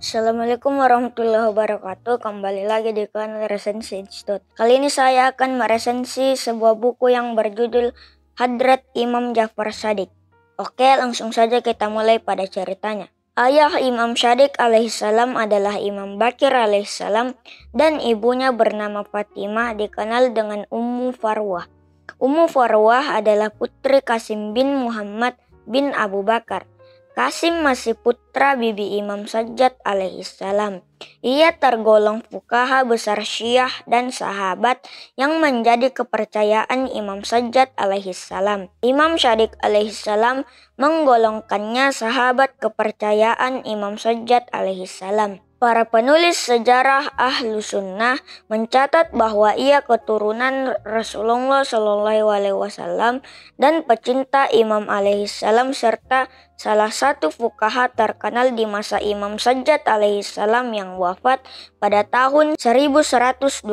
Assalamualaikum warahmatullahi wabarakatuh. Kembali lagi di kanal Resensi Institute. Kali ini saya akan meresensi sebuah buku yang berjudul Hadrat Imam Ja'far Shadiq. Oke, langsung saja kita mulai pada ceritanya. Ayah Imam Shadiq alaihissalam adalah Imam Bakir alaihissalam dan ibunya bernama Fatimah, dikenal dengan Ummu Farwah. Ummu Farwah adalah putri Qasim bin Muhammad bin Abu Bakar. Qasim masih putra Bibi Imam Sajjad alaihissalam. Ia tergolong fuqaha besar Syiah dan sahabat yang menjadi kepercayaan Imam Sajjad alaihissalam. Imam Shadiq alaihissalam menggolongkannya sahabat kepercayaan Imam Sajjad alaihissalam. Para penulis sejarah Ahlu Sunnah mencatat bahwa ia keturunan Rasulullah SAW dan pecinta Imam alaihissalam serta salah satu fuqaha terkenal di masa Imam Sajjad alaihissalam yang wafat pada tahun 1112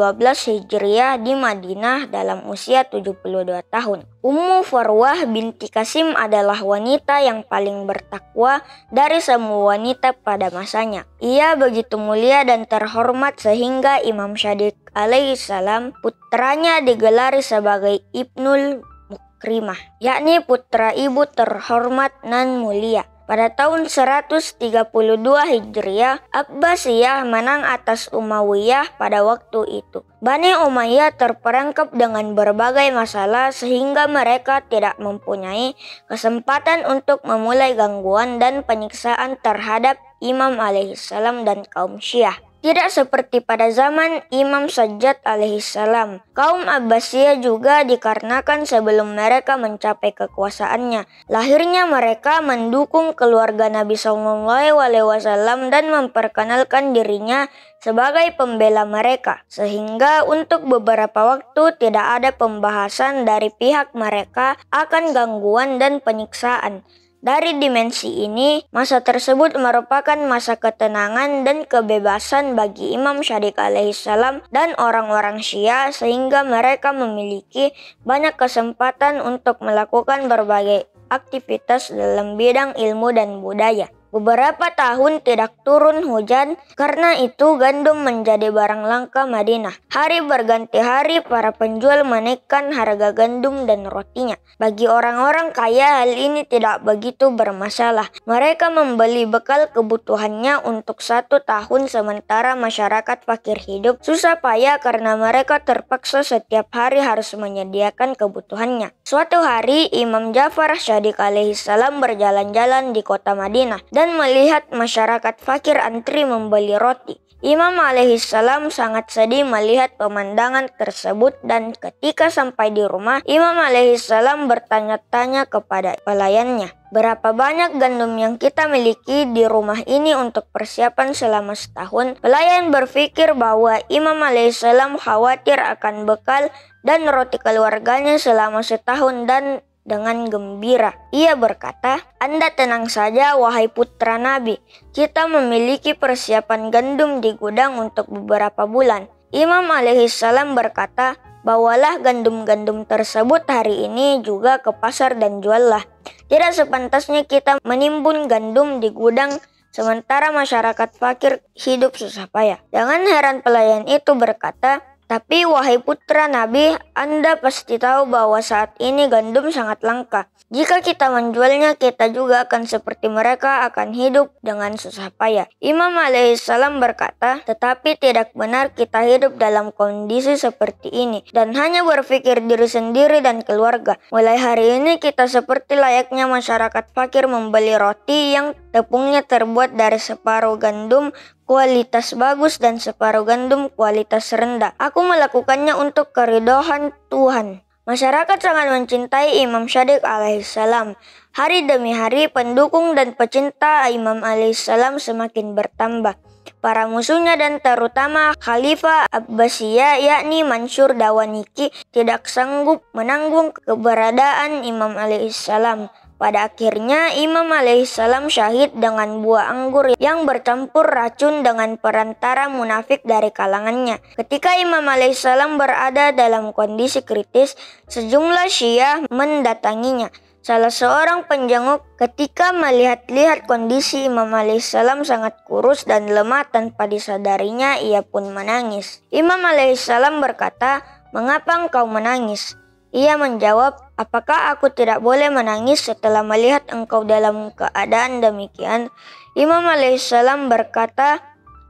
Hijriah di Madinah dalam usia 72 tahun. Ummu Farwah binti Qasim adalah wanita yang paling bertakwa dari semua wanita pada masanya. Ia begitu mulia dan terhormat sehingga Imam Shadiq alaihissalam putranya digelari sebagai Ibnul Mukrimah, yakni putra ibu terhormat nan mulia. Pada tahun 132 Hijriah, Abbasiyah menang atas Umayyah pada waktu itu. Bani Umayyah terperangkap dengan berbagai masalah sehingga mereka tidak mempunyai kesempatan untuk memulai gangguan dan penyiksaan terhadap Imam alaihissalam dan kaum Syiah. Tidak seperti pada zaman Imam Sajjad alaihissalam, kaum Abbasiyah juga dikarenakan sebelum mereka mencapai kekuasaannya. Lahirnya mereka mendukung keluarga Nabi SAW dan memperkenalkan dirinya sebagai pembela mereka. Sehingga untuk beberapa waktu tidak ada pembahasan dari pihak mereka akan gangguan dan penyiksaan. Dari dimensi ini, masa tersebut merupakan masa ketenangan dan kebebasan bagi Imam Shadiq alaihissalam dan orang-orang Syiah sehingga mereka memiliki banyak kesempatan untuk melakukan berbagai aktivitas dalam bidang ilmu dan budaya. Beberapa tahun tidak turun hujan, karena itu gandum menjadi barang langka Madinah. Hari berganti hari para penjual menaikkan harga gandum dan rotinya. Bagi orang-orang kaya hal ini tidak begitu bermasalah. Mereka membeli bekal kebutuhannya untuk 1 tahun sementara masyarakat fakir hidup susah payah karena mereka terpaksa setiap hari harus menyediakan kebutuhannya. Suatu hari Imam Ja'far Shadiq alaihissalam berjalan-jalan di kota Madinah dan melihat masyarakat fakir antri membeli roti. Imam alaihissalam sangat sedih melihat pemandangan tersebut dan ketika sampai di rumah, Imam alaihissalam bertanya-tanya kepada pelayannya, "Berapa banyak gandum yang kita miliki di rumah ini untuk persiapan selama setahun?" Pelayan berpikir bahwa Imam alaihissalam khawatir akan bekal dan roti keluarganya selama setahun dan dengan gembira ia berkata, "Anda tenang saja wahai putra Nabi, kita memiliki persiapan gandum di gudang untuk beberapa bulan." Imam alaihissalam berkata, "Bawalah gandum-gandum tersebut hari ini juga ke pasar dan juallah. Tidak sepantasnya kita menimbun gandum di gudang sementara masyarakat fakir hidup susah payah." Dengan heran pelayan itu berkata, "Tapi wahai putra Nabi, Anda pasti tahu bahwa saat ini gandum sangat langka. Jika kita menjualnya, kita juga akan seperti mereka akan hidup dengan susah payah." Imam alaihissalam berkata, "Tetapi tidak benar kita hidup dalam kondisi seperti ini dan hanya berpikir diri sendiri dan keluarga. Mulai hari ini kita seperti layaknya masyarakat fakir membeli roti yang tepungnya terbuat dari separuh gandum kualitas bagus dan separuh gandum kualitas rendah. Aku melakukannya untuk keridhaan Tuhan." Masyarakat sangat mencintai Imam Shadiq alaihissalam. Hari demi hari pendukung dan pecinta Imam alaihissalam semakin bertambah. Para musuhnya dan terutama Khalifah Abbasiyah yakni Mansur Dawaniki tidak sanggup menanggung keberadaan Imam alaihissalam. Pada akhirnya Imam alaihissalam syahid dengan buah anggur yang bercampur racun dengan perantara munafik dari kalangannya. Ketika Imam alaihissalam berada dalam kondisi kritis, sejumlah Syiah mendatanginya. Salah seorang penjenguk ketika melihat-lihat kondisi Imam alaihissalam sangat kurus dan lemah tanpa disadarinya, ia pun menangis. Imam alaihissalam berkata, "Mengapa engkau menangis?" Ia menjawab, "Apakah aku tidak boleh menangis setelah melihat engkau dalam keadaan demikian?" Imam alaihissalam berkata,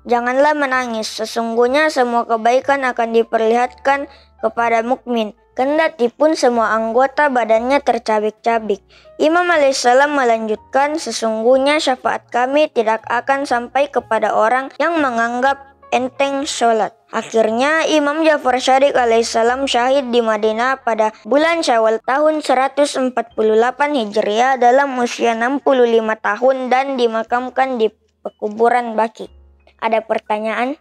"Janganlah menangis, sesungguhnya semua kebaikan akan diperlihatkan kepada mukmin, kendati pun semua anggota badannya tercabik-cabik." Imam alaihissalam melanjutkan, "Sesungguhnya syafaat kami tidak akan sampai kepada orang yang menganggap enteng sholat." Akhirnya Imam Ja'far Shadiq alaihissalam syahid di Madinah pada bulan Syawal tahun 148 Hijriah dalam usia 65 tahun dan dimakamkan di pekuburan Baqi. Ada pertanyaan?